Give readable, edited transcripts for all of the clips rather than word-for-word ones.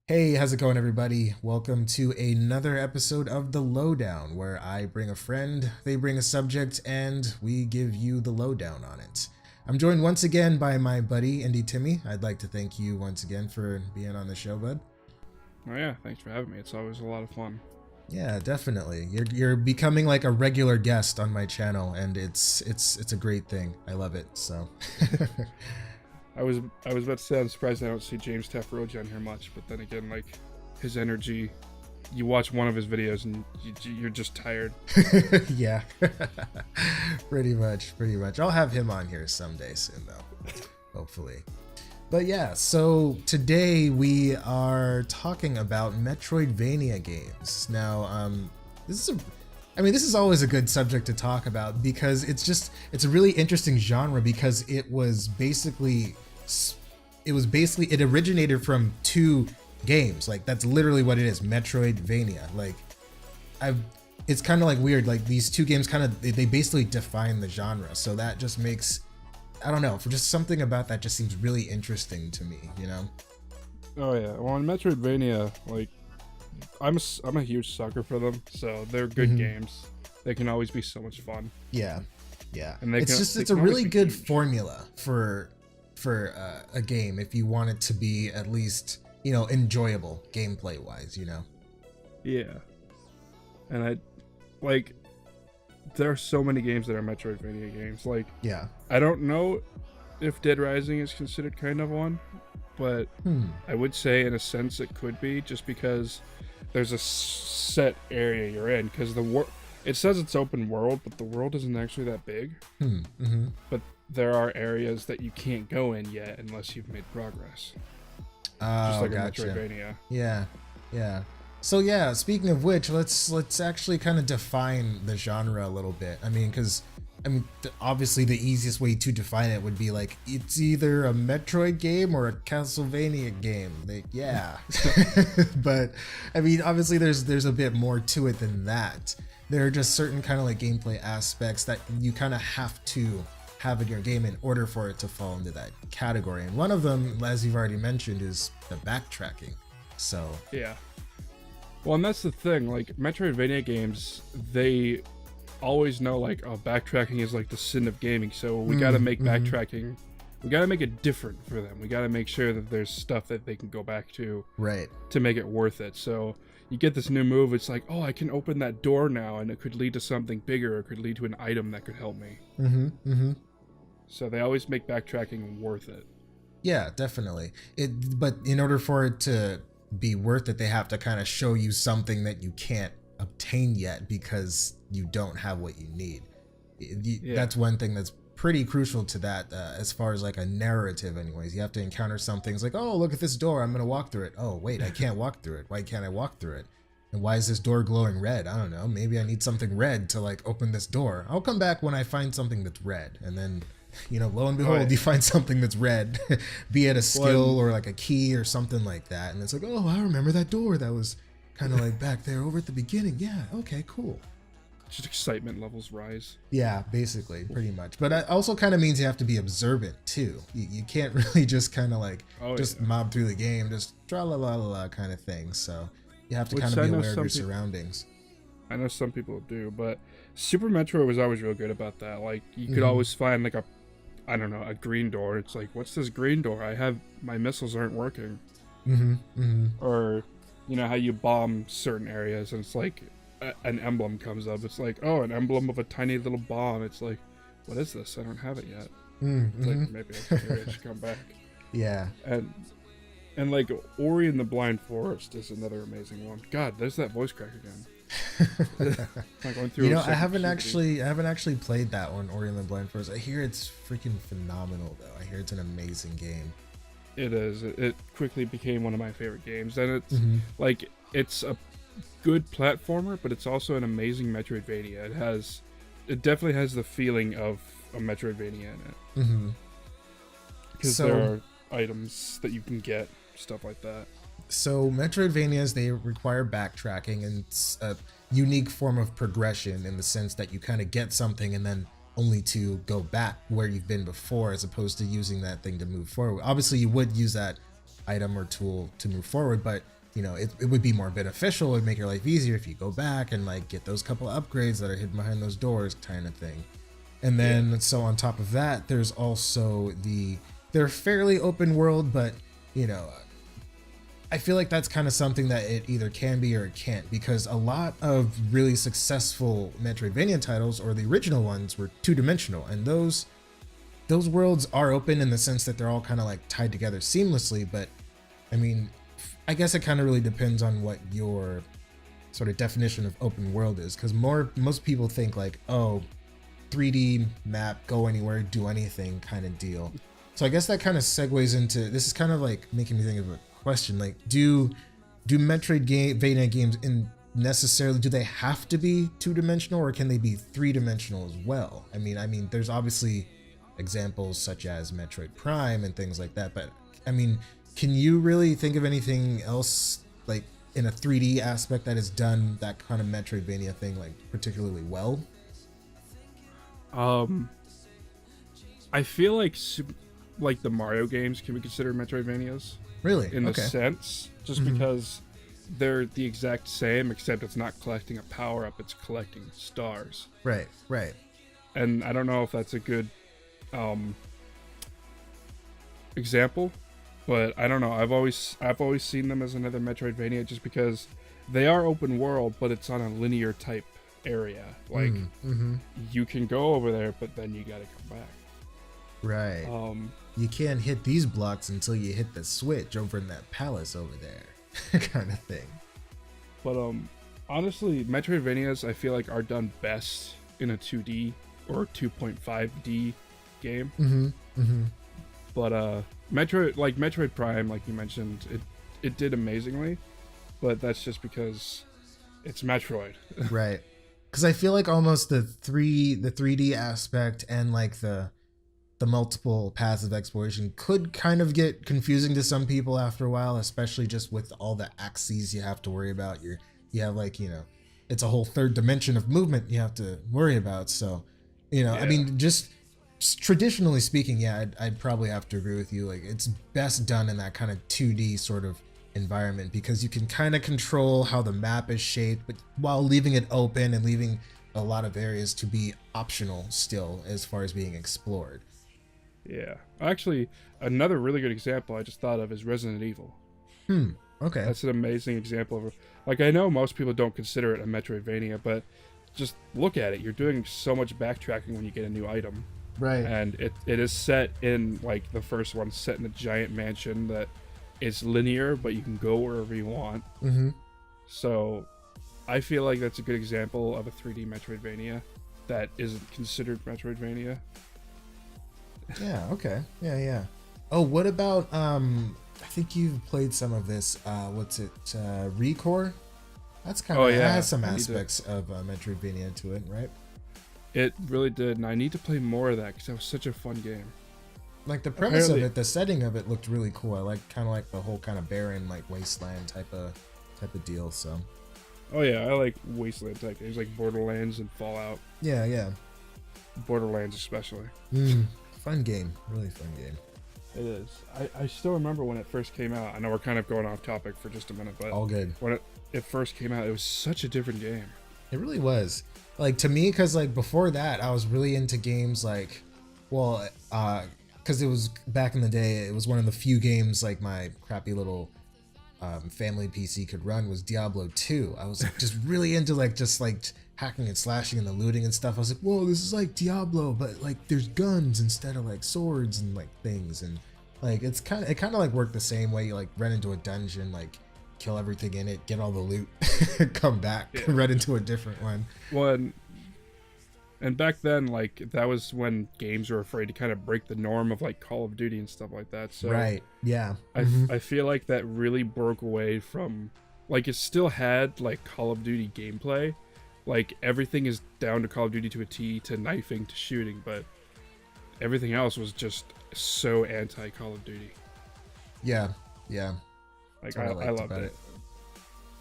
Hey, how's it going, everybody? Welcome to another episode of the LoDown, where I bring a friend, they bring a subject, and we give you the lowdown on it. I'm joined once again by my buddy, IndieTimmie. I'd like to thank you once again for being on the show, bud. Oh yeah, thanks for having me. It's always a lot of fun. Yeah, definitely. You're becoming like a regular guest on my channel, and it's a great thing. I love it. So. I was about to say I'm surprised I don't see James Tafroja on here much, but then again, like his energy, you watch one of his videos and you're just tired. Yeah, pretty much. I'll have him on here someday soon, though, hopefully. But yeah, so today we are talking about Metroidvania games. Now, this is always a good subject to talk about because it's a really interesting genre because it originated from two games. Like, that's literally what it is, Metroidvania. Like, it's kind of like weird, like these two games they basically define the genre. So that just makes, I don't know, for just something about that just seems really interesting to me, you know? Oh yeah, well in Metroidvania, like I'm a huge sucker for them. So they're good games. They can always be so much fun. Yeah. And it's a can really always be good huge. formula for a game if you want it to be at least, you know, enjoyable gameplay wise, you know? Yeah, and there are so many games that are Metroidvania games. Like, Yeah. I don't know if Dead Rising is considered kind of one, but I would say in a sense it could be, just because there's a set area you're in, because it says it's open world, but the world isn't actually that big. But there are areas that you can't go in yet unless you've made progress. Just like gotcha. a Metroidvania. Yeah. So yeah, speaking of which, let's actually kind of define the genre a little bit. Obviously the easiest way to define it would be like, it's either a Metroid game or a Castlevania game. Like, yeah. But I mean, obviously there's a bit more to it than that. There are just certain kind of like gameplay aspects that you kind of have to have in your game in order for it to fall into that category. And one of them, as you've already mentioned, is the backtracking. So Yeah. Well, and that's the thing, like, Metroidvania games, they always know, like, oh, backtracking is like the sin of gaming, so we gotta make backtracking, we gotta make it different for them. We gotta make sure that there's stuff that they can go back to, right, to make it worth it. So you get this new move, it's like, oh, I can open that door now, and it could lead to something bigger, it could lead to an item that could help me. So they always make backtracking worth it. Yeah, definitely. But in order for it to be worth it, they have to kind of show you something that you can't obtain yet because you don't have what you need. That's one thing that's pretty crucial to that, as far as like a narrative anyways. You have to encounter some things like, oh, look at this door, I'm gonna walk through it. Oh wait, I can't walk through it. Why can't I walk through it? And why is this door glowing red? I don't know, maybe I need something red to like open this door. I'll come back when I find something that's red. And then, you know, lo and behold, you find something that's red, be it a skill or like a key or something like that. And it's like, oh, I remember that door that was kind of like back there over at the beginning. Yeah, okay, cool. Just excitement levels rise. Yeah, basically, pretty much. But it also kind of means you have to be observant too. You can't really just kind of like mob through the game, just tra la la la la kind of thing. So you have to kind of be aware of your surroundings. I know some people do, but Super Metroid was always real good about that. Like, you could always find like a green door. It's like, what's this green door? My missiles aren't working. Or, you know, how you bomb certain areas and it's like an emblem comes up. It's like, oh, an emblem of a tiny little bomb. It's like, what is this? I don't have it yet. It's like, maybe I should come back. Yeah. And like Ori and the Blind Forest is another amazing one. God, there's that voice crack again. You know, I haven't actually played that one, Ori and the Blind Forest. I hear it's freaking phenomenal though. I hear it's an amazing game. It is. It quickly became one of my favorite games, and it's like, it's a good platformer, but it's also an amazing Metroidvania. It definitely has the feeling of a Metroidvania in it. Because there are items that you can get, stuff like that. So Metroidvanias, they require backtracking, and it's a unique form of progression in the sense that you kind of get something and then only to go back where you've been before, as opposed to using that thing to move forward. Obviously, you would use that item or tool to move forward, but you know, it would be more beneficial. It would make your life easier if you go back and like get those couple of upgrades that are hidden behind those doors kind of thing. And then so on top of that, there's also they're fairly open world, but you know, I feel like that's kind of something that it either can be or it can't, because a lot of really successful Metroidvania titles, or the original ones, were two-dimensional, and those worlds are open in the sense that they're all kind of like tied together seamlessly. But I mean, I guess it kind of really depends on what your sort of definition of open world is, because most people think like, oh, 3D map, go anywhere, do anything kind of deal. So I guess that kind of segues into, this is kind of like making me think of a question, like do Metroidvania games necessarily, do they have to be two-dimensional, or can they be three-dimensional as well? I mean there's obviously examples such as Metroid Prime and things like that, but I mean, can you really think of anything else like in a 3D aspect that has done that kind of Metroidvania thing like particularly well? I feel like the Mario games can be considered Metroidvanias. Really? In the sense, just because they're the exact same, except it's not collecting a power-up, it's collecting stars. Right. And I don't know if that's a good example, but I don't know. I've always seen them as another Metroidvania, just because they are open world, but it's on a linear type area. Like you can go over there, but then you gotta come back. Right. You can't hit these blocks until you hit the switch over in that palace over there, kind of thing. But honestly, Metroidvanias I feel like are done best in a 2D or 2.5D game. But Metroid Prime, like you mentioned, it did amazingly, but that's just because it's Metroid. Right. Because I feel like almost the 3D aspect and like the multiple paths of exploration could kind of get confusing to some people after a while, especially just with all the axes you have to worry about. You have like, you know, it's a whole third dimension of movement you have to worry about. So, you know, I mean, just traditionally speaking, yeah, I'd probably have to agree with you. Like, it's best done in that kind of 2D sort of environment, because you can kind of control how the map is shaped, but while leaving it open and leaving a lot of areas to be optional still as far as being explored. Yeah. Actually, another really good example I just thought of is Resident Evil. Okay. That's an amazing example of, like, I know most people don't consider it a Metroidvania, but just look at it. You're doing so much backtracking when you get a new item. Right. And it is set in, like, the first one, set in a giant mansion that is linear, but you can go wherever you want. So I feel like that's a good example of a 3D Metroidvania that isn't considered Metroidvania. Yeah, okay. Yeah. Oh, what about I think you've played some of this, what's it, Recore? That's kind of, it has some aspects of Metroidvania to it, right? It really did, and I need to play more of that because that was such a fun game. Like the premise of it, the setting of it looked really cool. I like kind of like the whole kind of barren, like wasteland type of deal. So. Oh yeah, I like wasteland type games, like Borderlands and Fallout. Yeah. Borderlands especially. Fun game, really fun game. It is. I still remember when it first came out. I know we're kind of going off topic for just a minute, but all good. When it first came out, it was such a different game. It really was. Like, to me, because like before that, I was really into games like, well, because it was back in the day, it was one of the few games like my crappy little family PC could run was Diablo 2. I was like, just really into just hacking and slashing and the looting and stuff. I was like, whoa, this is like Diablo, but like there's guns instead of like swords and like things, and like it kind of like worked the same way. You like run into a dungeon, like kill everything in it, get all the loot, come back, run into a different one. And back then, like, that was when games were afraid to kind of break the norm of like Call of Duty and stuff like that. So right, yeah. I feel like that really broke away from, like, it still had like Call of Duty gameplay. Like, everything is down to Call of Duty to a T, to knifing, to shooting, but everything else was just so anti-Call of Duty. Yeah. Like, I loved it.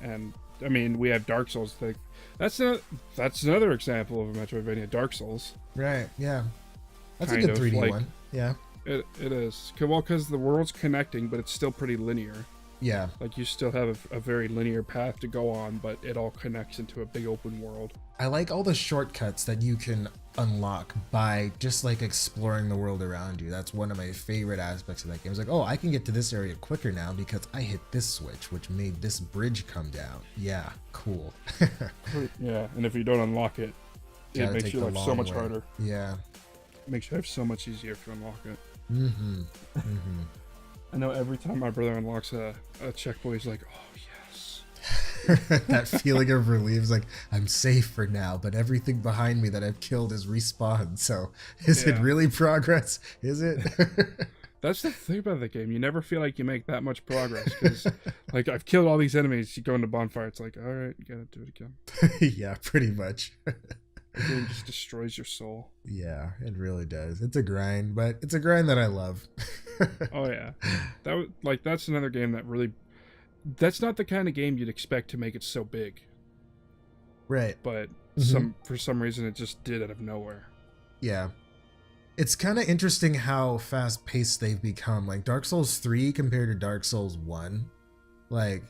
And, I mean, we have Dark Souls. Like, that's another example of a Metroidvania, Dark Souls. Right, yeah. That's a good 3D one. Yeah. It is. Well, because the world's connecting, but it's still pretty linear. Yeah. Like, you still have a very linear path to go on, but it all connects into a big open world. I like all the shortcuts that you can unlock by just like exploring the world around you. That's one of my favorite aspects of that game. It's like, oh, I can get to this area quicker now because I hit this switch, which made this bridge come down. Yeah, cool. Yeah, and if you don't unlock it, it makes your life so much harder. Yeah. It makes your life so much easier if you unlock it. Mm-hmm. Mm-hmm. I know every time my brother unlocks a checkpoint, he's like, oh, yes. That feeling of relief is like, I'm safe for now, but everything behind me that I've killed is respawned. So is it really progress? Is it? That's the thing about the game. You never feel like you make that much progress because, like, I've killed all these enemies. You go into bonfire, it's like, all right, you gotta do it again. Yeah, pretty much. The game just destroys your soul. Yeah, it really does. It's a grind, but it's a grind that I love. Oh yeah, that's another game that really. That's not the kind of game you'd expect to make it so big. Right. But for some reason it just did out of nowhere. Yeah. It's kind of interesting how fast paced they've become. Like Dark Souls 3 compared to Dark Souls 1. Like,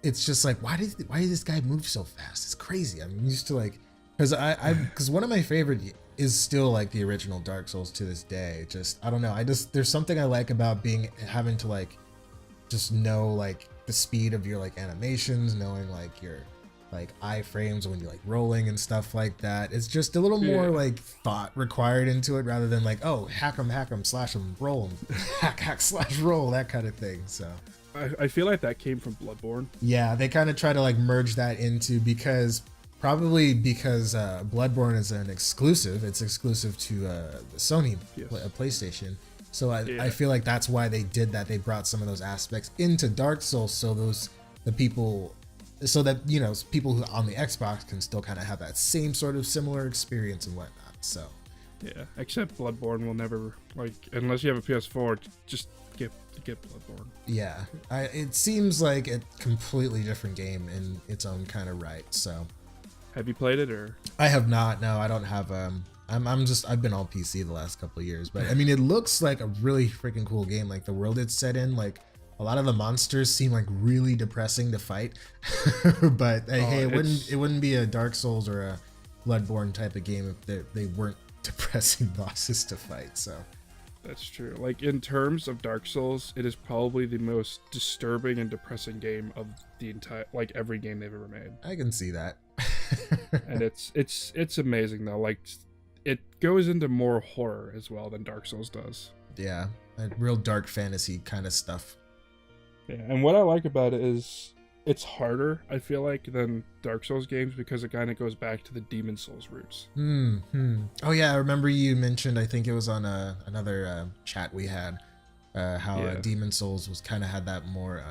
it's just like, why did this guy move so fast? It's crazy. I'm used to like, because one of my favorite is still like the original Dark Souls to this day. Just, I don't know. There's something I like about having to like, just know like the speed of your like animations, knowing like your like iframes when you're like rolling and stuff like that. It's just a little more like thought required into it rather than like, oh, hack 'em, slash 'em, roll 'em, hack, slash, roll, that kind of thing. So I feel like that came from Bloodborne. Yeah, they kind of try to like merge that into Probably because Bloodborne is an exclusive. It's exclusive to the Sony PlayStation. So I feel like that's why they did that. They brought some of those aspects into Dark Souls so that people who on the Xbox can still kind of have that same sort of similar experience and whatnot. So yeah, except Bloodborne will never, like, unless you have a PS4, just get Bloodborne. Yeah, it seems like a completely different game in its own kind of right. So. Have you played it or? I have not. No, I don't have. I've been all PC the last couple of years, but I mean, it looks like a really freaking cool game. Like the world it's set in, like a lot of the monsters seem like really depressing to fight. But hey, it wouldn't be a Dark Souls or a Bloodborne type of game if they weren't depressing bosses to fight. So. That's true. Like in terms of Dark Souls, it is probably the most disturbing and depressing game of the entire, like every game they've ever made. I can see that. And it's amazing though. Like it goes into more horror as well than Dark Souls does. Yeah, real dark fantasy kind of stuff. Yeah, and what I like about it is it's harder, I feel like, than Dark Souls games because it kind of goes back to the Demon Souls roots. Oh yeah, I remember you mentioned, I think it was on another chat we had, how Demon Souls was kind of had that more,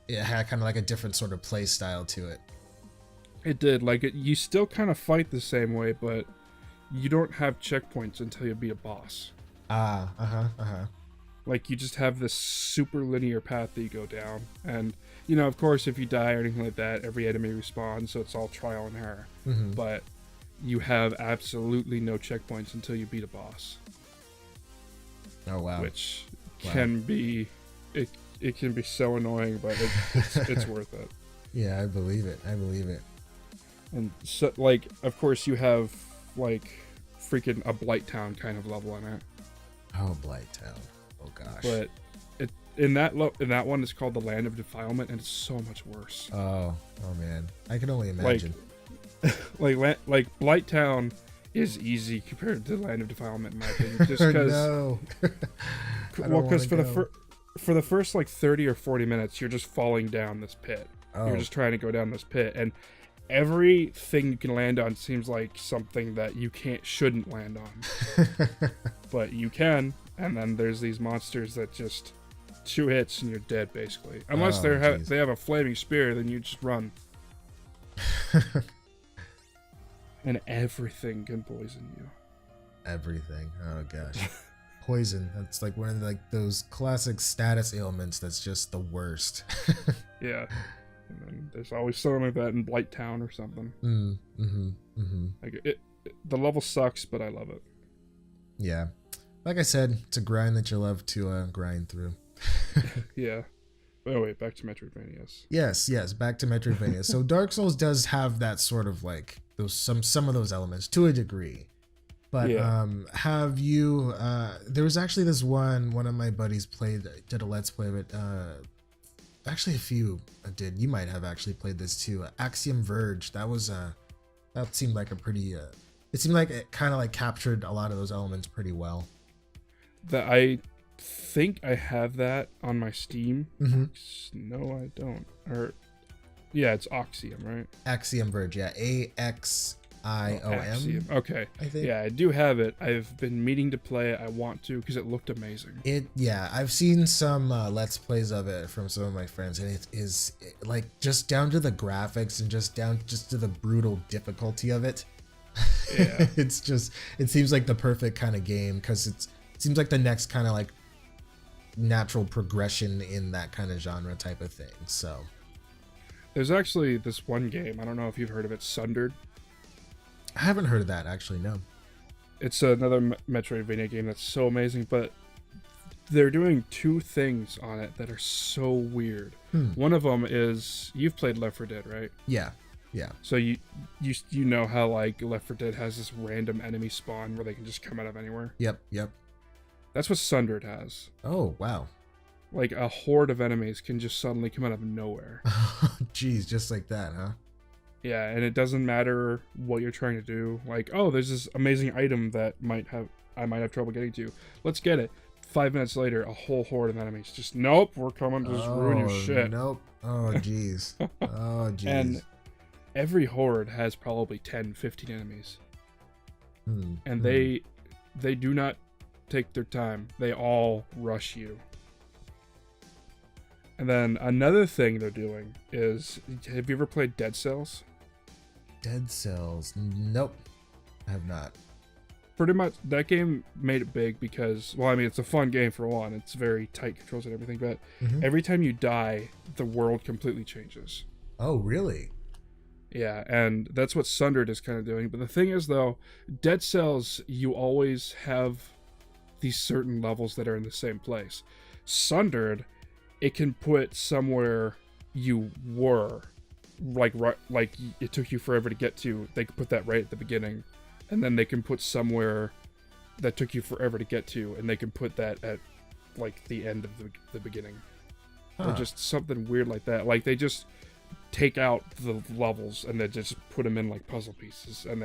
it had kind of like a different sort of play style to it. It did. Like, you still kind of fight the same way, but you don't have checkpoints until you beat a boss. Like, you just have this super linear path that you go down. And, you know, of course, if you die or anything like that, every enemy respawns, so it's all trial and error. But you have absolutely no checkpoints until you beat a boss. Oh, wow. Which can be... It can be so annoying, but it's worth it. Yeah, I believe it. And so, like, of course, you have like freaking a Blight Town kind of level in it. Oh, Blight Town. Oh gosh. But in that one, it's called the Land of Defilement, and it's so much worse. Oh man, I can only imagine. Like Blight Town is easy compared to the Land of Defilement, in my opinion. Just because. No. Well, because for the first like 30 or 40 minutes, you're just falling down this pit. Oh. You're just trying to go down this pit, and everything you can land on seems like something that you shouldn't land on. But you can, and then there's these monsters that just 2 hits and you're dead basically. Unless they have a flaming spear, then you just run. And everything can poison you. Everything. Oh gosh. Poison. That's like one of those classic status ailments that's just the worst. Yeah. And then there's always something like that in Blight Town or something. Like the level sucks, but I love it. Yeah. Like I said, it's a grind that you love to grind through. Yeah. Oh wait, back to Metroidvanias. Yes, back to Metroidvania. So Dark Souls does have that sort of like those some of those elements to a degree. But have you there was actually this one of my buddies did a let's play of it. Actually a few did. You might have actually played this too. Axiom Verge. That seemed like a pretty it seemed like it kind of like captured a lot of those elements pretty well. I think I have that on my Steam. Mm-hmm. No, I don't. Or yeah, it's Axiom, right? Axiom Verge, yeah. AXIOM. Okay. I think. Yeah, I do have it. I've been meaning to play it. I want to because it looked amazing. I've seen some let's plays of it from some of my friends, and it is like just down to the graphics and just to the brutal difficulty of it. Yeah. It seems like the perfect kind of game because it seems like the next kind of like natural progression in that kind of genre type of thing. So there's actually this one game, I don't know if you've heard of it, Sundered. I haven't heard of that actually, no. It's another Metroidvania game that's so amazing, but they're doing two things on it that are so weird. One of them is, you've played Left 4 Dead, right? Yeah. So you know how like Left 4 Dead has this random enemy spawn where they can just come out of anywhere? Yep. That's what Sundered has. Oh, wow. Like a horde of enemies can just suddenly come out of nowhere. Jeez, just like that, huh? Yeah, and it doesn't matter what you're trying to do. Like, oh, there's this amazing item that I might have trouble getting to. Let's get it. 5 minutes later, a whole horde of enemies. Just, nope, we're coming to just ruin your shit. Nope. Oh, jeez. Oh, jeez. And every horde has probably 10, 15 enemies. And they do not take their time. They all rush you. And then another thing they're doing is, have you ever played Dead Cells? Dead Cells? Nope. I have not. Pretty much, that game made it big because, well, I mean, it's a fun game for one. It's very tight controls and everything, but every time you die, the world completely changes. Oh, really? Yeah, and that's what Sundered is kind of doing. But the thing is, though, Dead Cells, you always have these certain levels that are in the same place. Sundered, it can put somewhere you were, like it took you forever to get to. They could put that right at the beginning, and then they can put somewhere that took you forever to get to, and they can put that at like the end of the beginning, or just something weird like that. Like they just take out the levels and they just put them in like puzzle pieces, and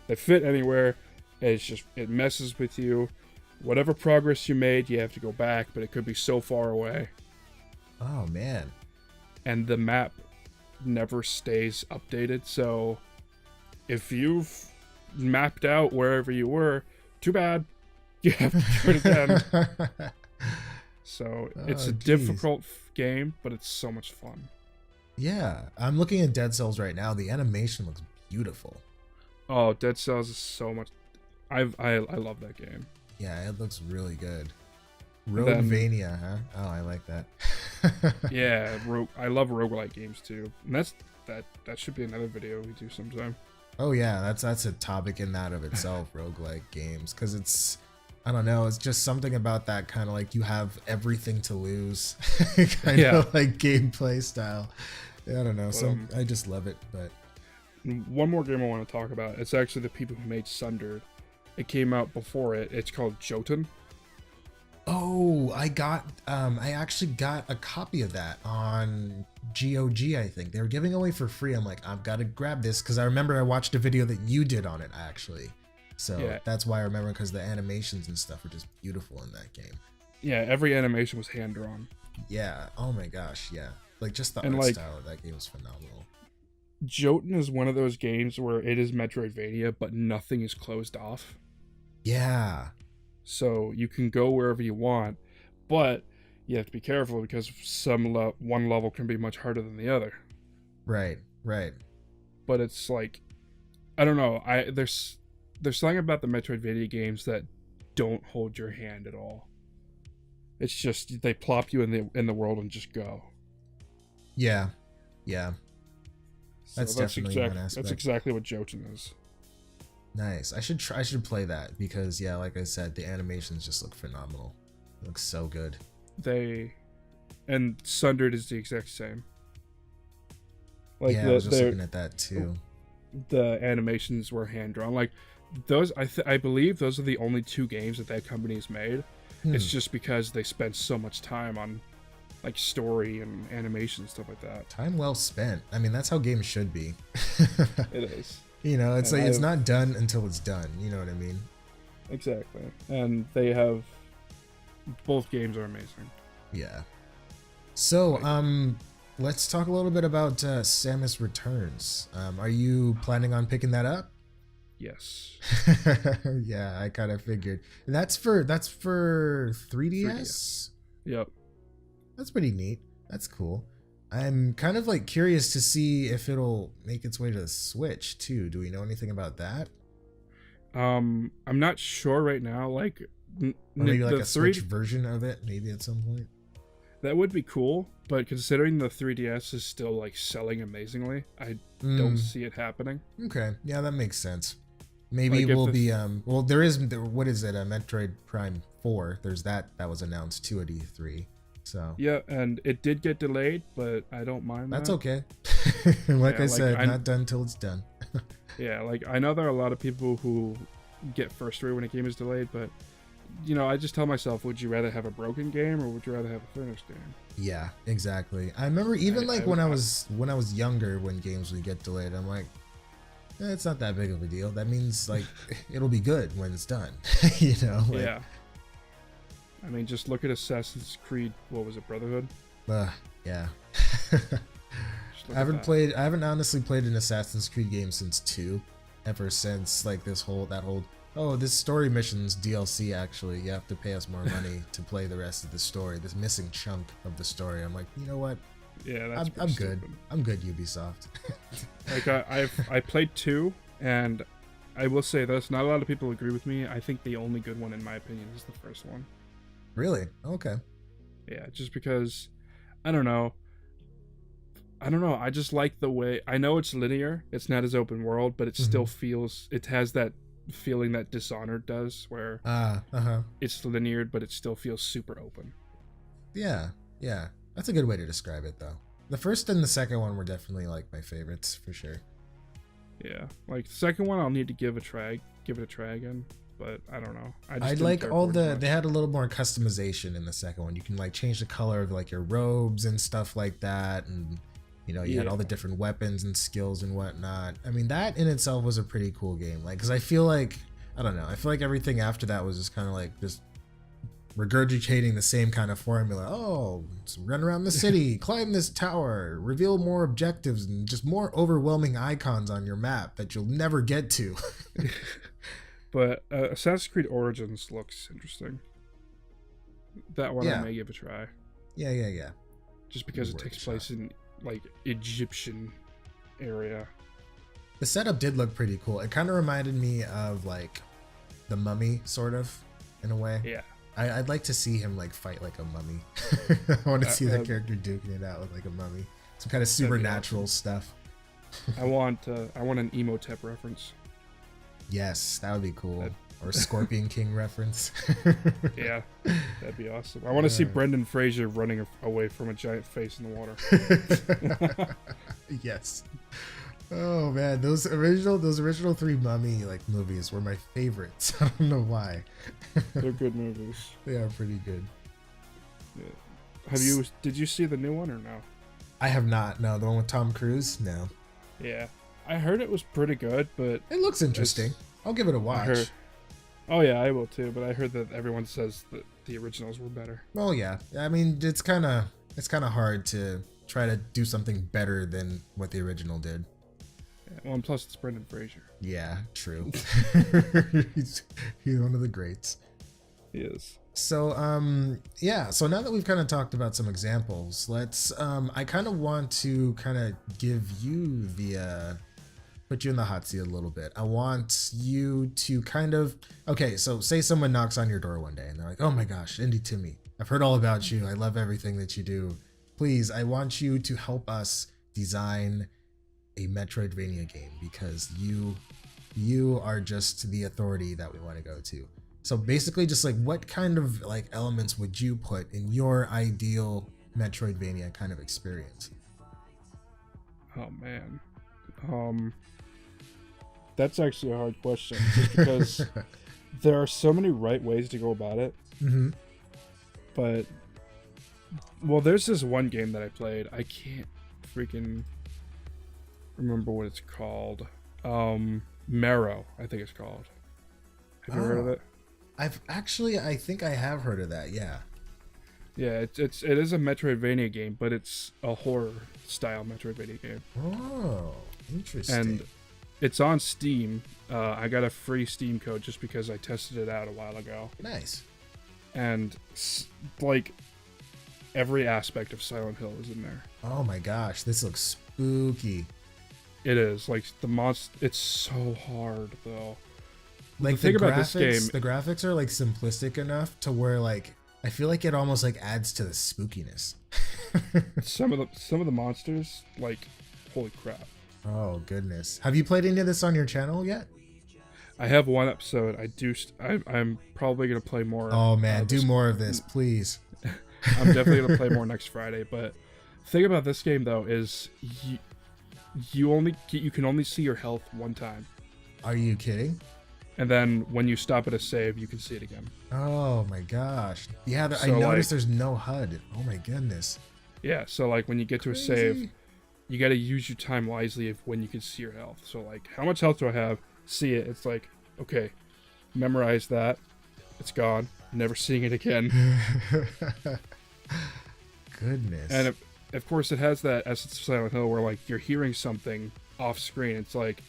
they fit anywhere. And it messes with you. Whatever progress you made, you have to go back, but it could be so far away. Oh, man. And the map never stays updated, so if you've mapped out wherever you were, too bad. You have to do it again. So it's a difficult game, but it's so much fun. Yeah, I'm looking at Dead Cells right now. The animation looks beautiful. Oh, Dead Cells is so much... I love that game. Yeah, it looks really good. Roguevania, huh? Oh, I like that. Yeah, I love roguelike games too. And that should be another video we do sometime. Oh yeah, that's a topic in that of itself, roguelike games, because it's, I don't know, it's just something about that kind of like you have everything to lose kind of like gameplay style. I don't know, I just love it. But one more game I want to talk about. It's actually the people who made Sundered. It came out before it. It's called Jotun. Oh, I actually got a copy of that on GOG, I think. They were giving away for free. I'm like, I've got to grab this because I remember I watched a video that you did on it, actually. So that's why I remember, because the animations and stuff are just beautiful in that game. Yeah, every animation was hand-drawn. Yeah, oh my gosh, yeah. Like, just the art style of that game was phenomenal. Jotun is one of those games where it is Metroidvania, but nothing is closed off. Yeah. So you can go wherever you want, but you have to be careful because one level can be much harder than the other. Right. But it's like, I don't know. There's something about the Metroidvania games that don't hold your hand at all. It's just they plop you in the world and just go. Yeah. So that's definitely one aspect. That's exactly what Jotun is. Nice. I should play that because, yeah, like I said, the animations just look phenomenal. It looks so good. And and Sundered is the exact same. Like yeah, I was just looking at that too. The animations were hand drawn. Like those, I believe those are the only 2 games that company has made. It's just because they spent so much time on like story and animation, stuff like that. Time well spent. I mean, that's how games should be. It is. You know, it's like it's not done until it's done. You know what I mean? Exactly. And they have both games are amazing. Yeah. So, let's talk a little bit about Samus Returns. Are you planning on picking that up? Yes. Yeah, I kind of figured. That's for 3DS? Yep. That's pretty neat. That's cool. I'm kind of like curious to see if it'll make its way to the Switch too. Do we know anything about that? I'm not sure right now. Like, or maybe like a Switch version of it, maybe at some point. That would be cool, but considering the 3DS is still like selling amazingly, I don't see it happening. Okay, yeah, that makes sense. Maybe like we'll be well. There is what is it? A Metroid Prime 4. There's that was announced too at E3. So yeah, and it did get delayed, but I don't mind. That's okay. Like I said, not done till it's done. Yeah, like I know there are a lot of people who get frustrated when a game is delayed, but you know, I just tell myself, would you rather have a broken game or would you rather have a finished game? Yeah, exactly. I remember even when I was younger, when games would get delayed, I'm like, it's not that big of a deal. That means like it'll be good when it's done. You know? Like, yeah. I mean, just look at Assassin's Creed. What was it, Brotherhood? Yeah. I haven't honestly played an Assassin's Creed game since 2, ever since like that whole oh, this story mission's DLC. Actually, you have to pay us more money to play the rest of the story. This missing chunk of the story. I'm like, you know what? Yeah, that's I'm good. Stupid. I'm good, Ubisoft. Like I played 2, and I will say this: not a lot of people agree with me. I think the only good one, in my opinion, is the first one. Really? Okay. Yeah, just because I don't know. I just like the way, I know it's linear. It's not as open world, but it still feels. It has that feeling that Dishonored does, where it's linear, but it still feels super open. Yeah. That's a good way to describe it, though. The first and the second one were definitely like my favorites for sure. Yeah, like the second one, I'll need to give it a try again. But I don't know. I'd like all they had a little more customization in the second one. You can like change the color of like your robes and stuff like that, and you know you had all the different weapons and skills and whatnot. I mean, that in itself was a pretty cool game. Like, because I feel like everything after that was just kind of like just regurgitating the same kind of formula. Oh, run around the city, climb this tower, reveal more objectives, and just more overwhelming icons on your map that you'll never get to. But Assassin's Creed Origins looks interesting. That one I may give a try. Yeah. Just because it takes place in like Egyptian area. The setup did look pretty cool. It kind of reminded me of like the Mummy, sort of, in a way. Yeah. I'd like to see him like fight like a mummy. I want to see the character duking it out with like a mummy. Some kind of supernatural stuff. I want an Emotep reference. Yes, that would be cool. Or Scorpion King reference. Yeah, that'd be awesome. I want to see Brendan Fraser running away from a giant face in the water. Yes. Oh man, those original 3 Mummy like movies were my favorites. I don't know why. They're good movies. They are pretty good. Yeah. Did you see the new one or no? I have not. No, the one with Tom Cruise? No. Yeah. I heard it was pretty good, but it looks interesting. I'll give it a watch. Oh yeah, I will too, but I heard that everyone says that the originals were better. Well, yeah. I mean, it's kind of hard to try to do something better than what the original did. Well, and plus it's Brendan Fraser. Yeah, true. he's one of the greats. He is. So, so now that we've kind of talked about some examples, let's, I kind of want to kind of give you put you in the hot seat a little bit. I want you to kind of, okay, so say someone knocks on your door one day and they're like, oh my gosh, IndieTimmie, I've heard all about you. I love everything that you do. Please, I want you to help us design a Metroidvania game because you are just the authority that we want to go to. So basically just like what kind of like elements would you put in your ideal Metroidvania kind of experience? Oh man, that's actually a hard question, just because there are so many right ways to go about it. Mm-hmm. But well, there's this one game that I played. I can't freaking remember what it's called. Marrow, I think it's called. Have you heard of it? I think I have heard of that. Yeah. Yeah, it is a Metroidvania game, but it's a horror style Metroidvania game. Oh, interesting. And it's on Steam. I got a free Steam code just because I tested it out a while ago. Nice. And like every aspect of Silent Hill is in there. Oh my gosh, this looks spooky. It is like it's so hard though. Like the thing about this game, the graphics are like simplistic enough to where like I feel like it almost like adds to the spookiness. some of the monsters, like, holy crap. Oh goodness. Have you played any of this on your channel yet? I have one episode. I'm probably gonna play more. Oh man, do more of this, please. I'm definitely gonna play more next Friday. But the thing about this game though is you can only see your health one time. Are you kidding? And then when you stop at a save, you can see it again. Oh my gosh. Yeah, I So, noticed like, there's no HUD. Oh my goodness. Yeah, so like when you get to a save, you got to use your time wisely of when you can see your health. So like, how much health do I have? See it. It's like, okay, memorize that. It's gone. Never seeing it again. Goodness. And of course, it has that essence of Silent Hill where like you're hearing something off screen. It's like,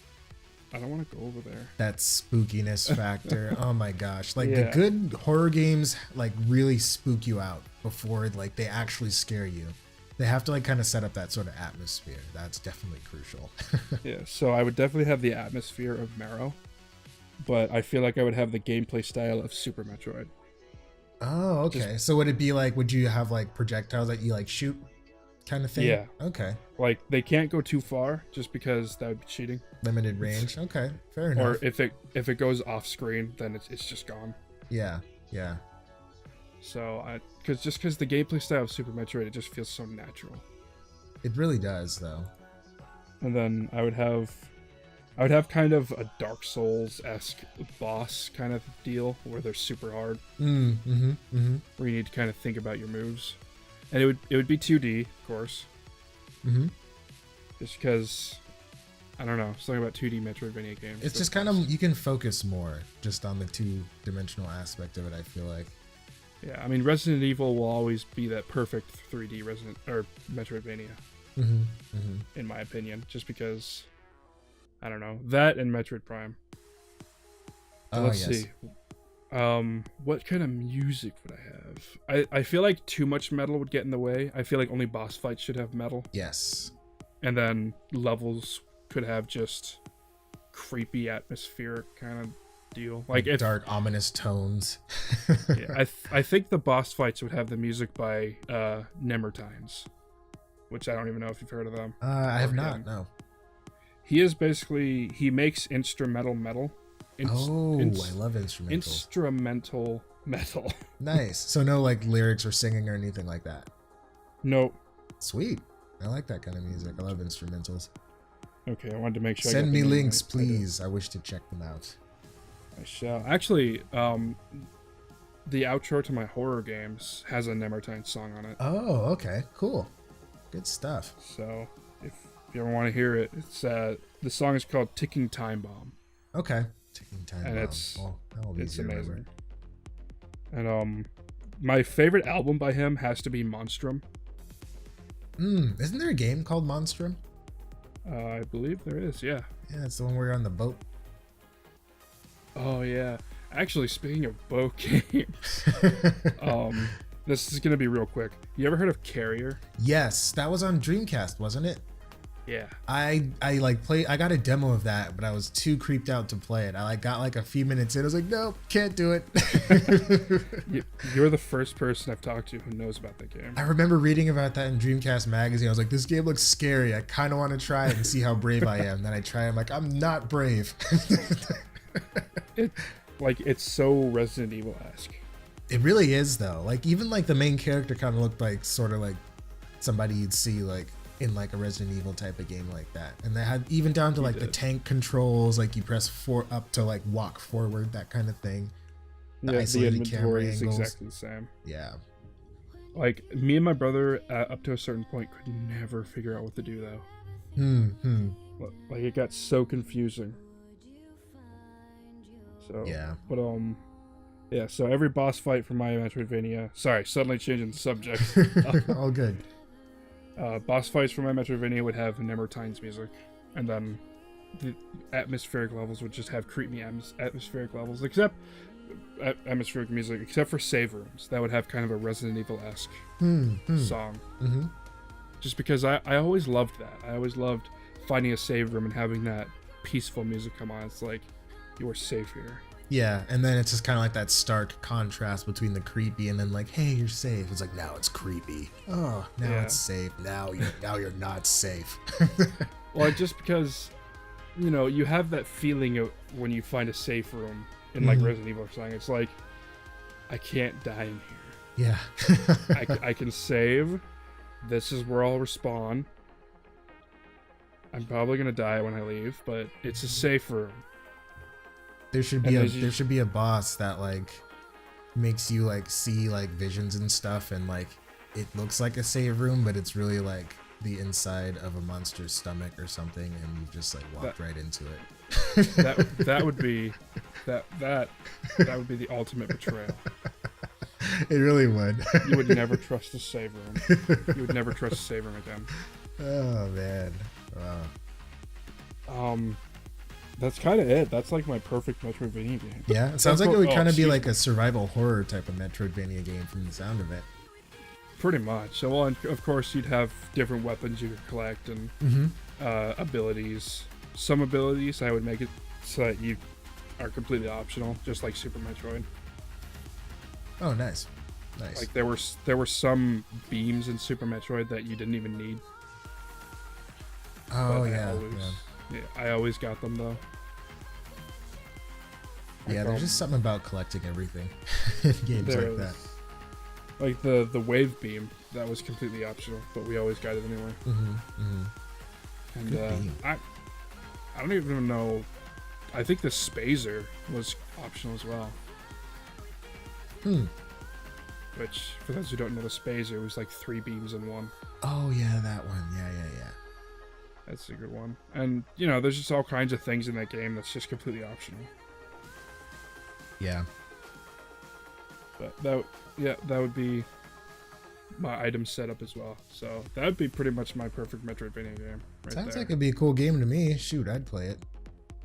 I don't want to go over there. That spookiness factor. Oh my gosh. Like Yeah. the good horror games like really spook you out before like they actually scare you. They have to like kind of set up that sort of atmosphere. That's definitely crucial. Yeah, so I would definitely have the atmosphere of Marrow, but I feel like I would have the gameplay style of Super Metroid. Oh, okay. So would it be like, would you have like projectiles that you like shoot kind of thing? Yeah. Okay. Like they can't go too far just because that would be cheating. Limited range. Okay. Fair enough. Or if it goes off screen, then it's just gone. Yeah. Yeah. So because the gameplay style of Super Metroid, it just feels so natural. It really does though. And then I would have kind of a Dark Souls-esque boss kind of deal where they're super hard. Where you need to kind of think about your moves. And it would be 2D, of course. Just because, I don't know, something about 2D Metroidvania games. It's just kind of, you can focus more just on the two-dimensional aspect of it, I feel like. Yeah, I mean, Resident Evil will always be that perfect 3D Metroidvania. In my opinion, just because, I don't know, that and Metroid Prime. Let's see. What kind of music would I have? I feel like too much metal would get in the way. I feel like only boss fights should have metal. Yes. And then levels could have just creepy atmospheric kind of deal. Like dark, ominous tones. Yeah, I think the boss fights would have the music by Nemertines, which I don't even know if you've heard of them. I have not, no. He makes instrumental metal. I love instrumental. Instrumental metal. Nice. So no like lyrics or singing or anything like that? Nope. Sweet. I like that kind of music. I love instrumentals. Okay, I wanted to make sure. Send me links, please. I wish to check them out. I shall. Actually, the outro to my horror games has a Nemertine song on it. Oh, okay. Cool. Good stuff. So, if you ever want to hear it, it's the song is called Ticking Time Bomb. Okay. Ticking Time Bomb. It's amazing. And my favorite album by him has to be Monstrum. Isn't there a game called Monstrum? I believe there is, yeah. Yeah, it's the one where you're on the boat. Oh, yeah. Actually, speaking of boat games, this is going to be real quick. You ever heard of Carrier? Yes, that was on Dreamcast, wasn't it? Yeah. I got a demo of that, but I was too creeped out to play it. I got like a few minutes in. I was like, nope, can't do it. You're the first person I've talked to who knows about that game. I remember reading about that in Dreamcast magazine. I was like, this game looks scary. I kind of want to try it and see how brave I am. Then I try it. I'm like, I'm not brave. It's so Resident Evil-esque. It really is though. Like even like the main character kind of looked like sort of like somebody you'd see like in like a Resident Evil type of game like that. And they had even down to like the tank controls, like you press up to like walk forward, that kind of thing. The inventory is exactly the same. Yeah. Like, me and my brother, up to a certain point, could never figure out what to do, though. Like, it got so confusing. So, yeah. But, yeah, so every boss fight for my Metroidvania... Sorry, suddenly changing the subject. All good. Boss fights for my Metroidvania would have Nemertine's music. And then the atmospheric levels would just have creepy atmospheric levels, except... atmospheric music, except for save rooms that would have kind of a Resident Evil-esque song. Just because I always loved that. I always loved finding a save room and having that peaceful music come on. It's like, you are safe here. Yeah, and then it's just kind of like that stark contrast between the creepy and then like, hey, you're safe. It's like, now it's creepy. Oh, now it's safe. Now you're not safe. Well, just because, you know, you have that feeling of when you find a safe room in like Resident Evil or something. It's like, I can't die in here. Yeah. I can save. This is where I'll respawn. I'm probably gonna die when I leave, but it's a safe room. There should be a boss that like makes you like see like visions and stuff, and like it looks like a save room, but it's really like the inside of a monster's stomach or something, and you just like walked right into it. that would be the ultimate betrayal. It really would. You would never trust a save room. You would never trust a save room again. Oh man. Wow. That's kind of it. That's like my perfect Metroidvania game. Yeah, it sounds like it would kind of be like a survival horror type of Metroidvania game from the sound of it. Pretty much. So, well, and of course, you'd have different weapons you could collect and abilities. Some abilities I would make it so that you are completely optional, just like Super Metroid. Oh, nice. Nice. Like there were some beams in Super Metroid that you didn't even need. Oh I always got them though. Yeah, there's just something about collecting everything in games like that. Like the wave beam, that was completely optional, but we always got it anyway. And I don't even know. I think the Spazer was optional as well. Which, for those who don't know, the Spazer was like 3 beams in one. Oh yeah, that one. Yeah. That's a good one. And, you know, there's just all kinds of things in that game that's just completely optional. Yeah. But that would be my item setup as well. So that would be pretty much my perfect Metroidvania game right Sounds there. like it'd be a cool game to me. Shoot, I'd play it.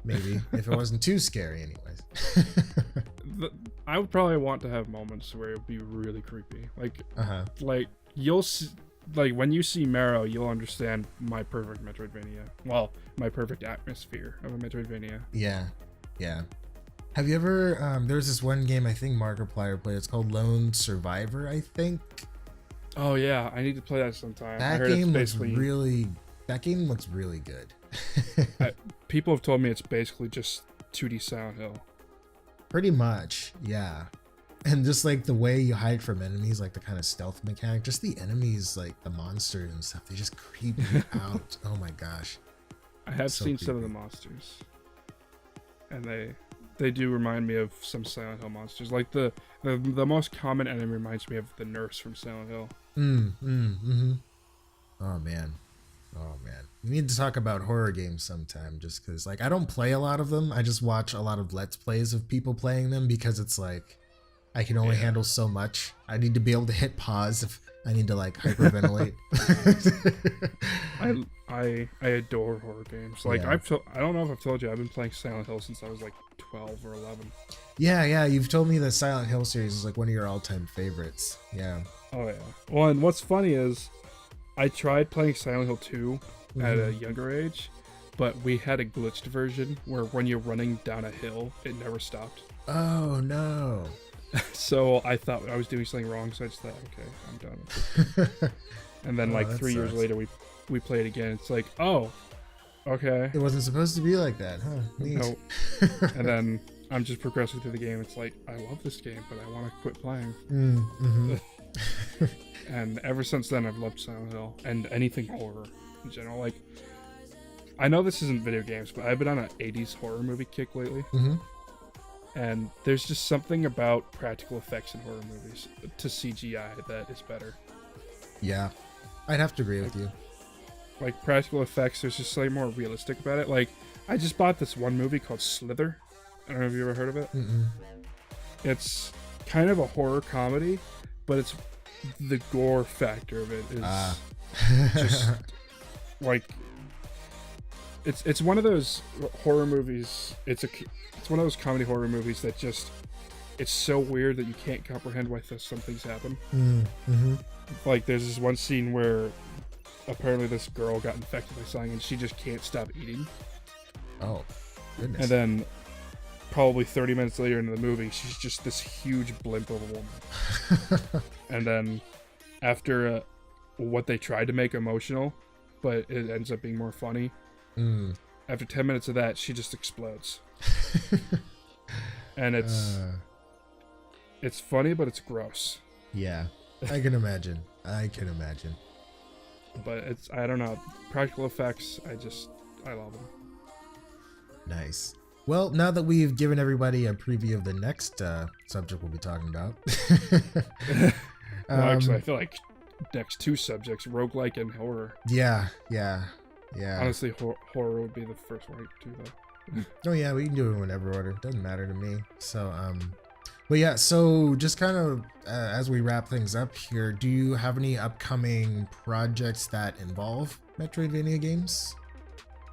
Maybe, if it wasn't too scary anyways. I would probably want to have moments where it would be really creepy. Like you'll see, like when you see Marrow, you'll understand my perfect Metroidvania. Well, my perfect atmosphere of a Metroidvania. Yeah. Have you ever? There's this one game I think Markiplier played. It's called Lone Survivor, I think. Oh yeah, I need to play that sometime. That game looks really good. People have told me it's basically just 2D Silent Hill. Pretty much, yeah. And just like the way you hide from enemies, like the kind of stealth mechanic, just the enemies, like the monsters and stuff, they just creep you out. Oh my gosh. I have seen some of the monsters, and they do remind me of some Silent Hill monsters. Like the most common enemy reminds me of the nurse from Silent Hill. Oh man. We need to talk about horror games sometime, just because like I don't play a lot of them. I just watch a lot of Let's Plays of people playing them, because it's like I can only handle so much. I need to be able to hit pause if I need to like hyperventilate. I adore horror games. Like Yeah. I don't know if I've told you, I've been playing Silent Hill since I was like 12 or 11. Yeah, you've told me the Silent Hill series is like one of your all-time favorites. Yeah. Oh yeah. Well, and what's funny is I tried playing Silent Hill 2 at a younger age, but we had a glitched version where when you're running down a hill, it never stopped. Oh no. So I thought I was doing something wrong, so I just thought, okay, I'm done with it. And then like 3 years later, we played again. It's like, oh, okay. It wasn't supposed to be like that, huh? Neat. No. And then I'm just progressing through the game. It's like, I love this game, but I want to quit playing. And ever since then, I've loved Silent Hill and anything horror in general. Like, I know this isn't video games, but I've been on an 80s horror movie kick lately. Mm-hmm. And there's just something about practical effects in horror movies to CGI that is better. Yeah, I'd have to agree with you. Like, practical effects, there's just slightly more realistic about it. Like, I just bought this one movie called Slither. I don't know if you ever heard of it. Mm-mm. It's kind of a horror comedy, but it's the gore factor of it is just like it's one of those horror movies. It's one of those comedy horror movies that just it's so weird that you can't comprehend why some things happen. Mm-hmm. Like there's this one scene where apparently this girl got infected by something and she just can't stop eating. Oh, goodness. And then probably 30 minutes later into the movie, she's just this huge blimp of a woman. And then after what they tried to make emotional, but it ends up being more funny. After 10 minutes of that, she just explodes. And it's funny, but it's gross. Yeah, I can imagine. But I don't know, practical effects, I love them. Nice. Well, now that we've given everybody a preview of the next subject we'll be talking about. Well, actually, I feel like next two subjects, roguelike and horror. Yeah. Honestly, horror would be the first one too, though. Oh yeah, we can do it in whatever order. Doesn't matter to me. So, but yeah, so just kind of as we wrap things up here, do you have any upcoming projects that involve Metroidvania games?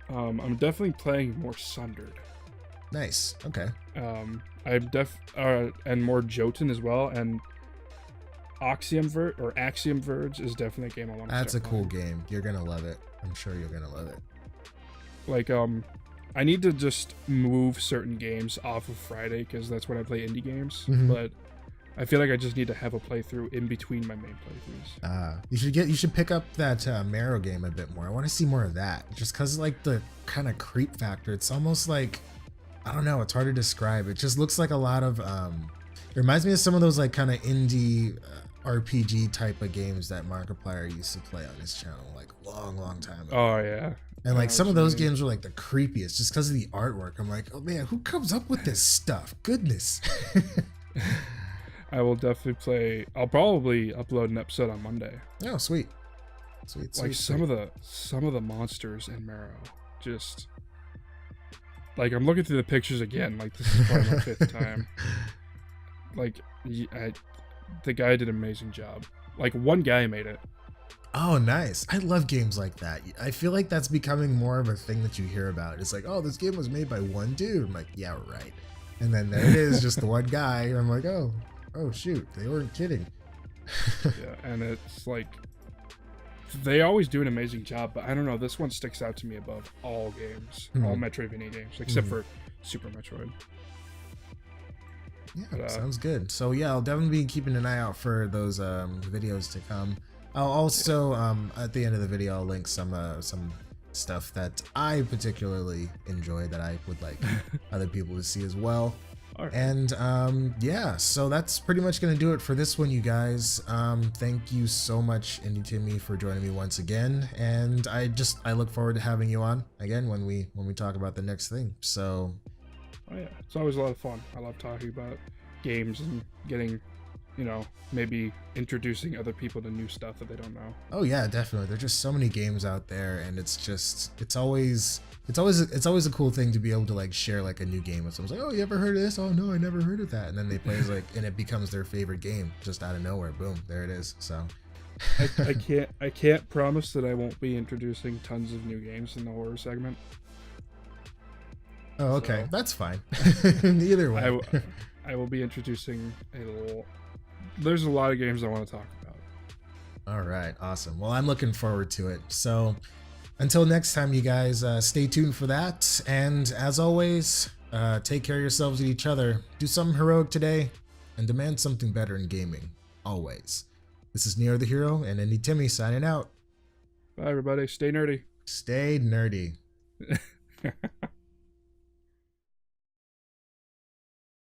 I'm definitely playing more Sundered. Nice. Okay. I'm and more Jotun as well, and Axiom Verge is definitely a game I want to. That's a cool game. You're gonna love it. I'm sure you're gonna love it. Like I need to just move certain games off of Friday because that's when I play indie games. Mm-hmm. But I feel like I just need to have a playthrough in between my main playthroughs. You should pick up that Marrow game a bit more. I want to see more of that, just because like the kind of creep factor. It's almost like, I don't know, it's hard to describe. It just looks like a lot of it reminds me of some of those like kind of indie RPG type of games that Markiplier used to play on his channel like long time ago. Oh yeah. And like some of those games were like the creepiest just because of the artwork. I'm like, oh man, who comes up with this stuff? Goodness. I will definitely play. I'll probably upload an episode on Monday. Oh, sweet. Like some of the monsters in Marrow, just like I'm looking through the pictures again. Like this is probably my fifth time. Like the guy did an amazing job. Like one guy made it. Oh, nice. I love games like that. I feel like that's becoming more of a thing that you hear about. It's like, oh, this game was made by one dude. I'm like, yeah, right. And then there it is, just the one guy. And I'm like, oh shoot, they weren't kidding. Yeah, and it's like they always do an amazing job, but I don't know, this one sticks out to me above all games, all Metroidvania games, except for Super Metroid. Yeah, sounds good. So yeah, I'll definitely be keeping an eye out for those videos to come. I'll also at the end of the video I'll link some stuff that I particularly enjoy that I would like other people to see as well. Right. And yeah, so that's pretty much gonna do it for this one, you guys. Thank you so much, IndieTimmie, for joining me once again, and I look forward to having you on again when we talk about the next thing. So oh yeah, it's always a lot of fun. I love talking about games and getting, maybe introducing other people to new stuff that they don't know. Oh yeah, definitely. There's just so many games out there, and it's always a cool thing to be able to like share like a new game with someone. Like, oh, you ever heard of this? Oh no, I never heard of that. And then they play and it becomes their favorite game just out of nowhere. Boom, there it is. So I can't promise that I won't be introducing tons of new games in the horror segment. Oh, okay, so, that's fine. Either way, I will be introducing there's a lot of games I want to talk about. All right, awesome. Well, I'm looking forward to it. So until next time, you guys, stay tuned for that. And as always, take care of yourselves and each other. Do something heroic today and demand something better in gaming. Always. This is NeroTheHero and IndieTimmie signing out. Bye, everybody. Stay nerdy. Stay nerdy.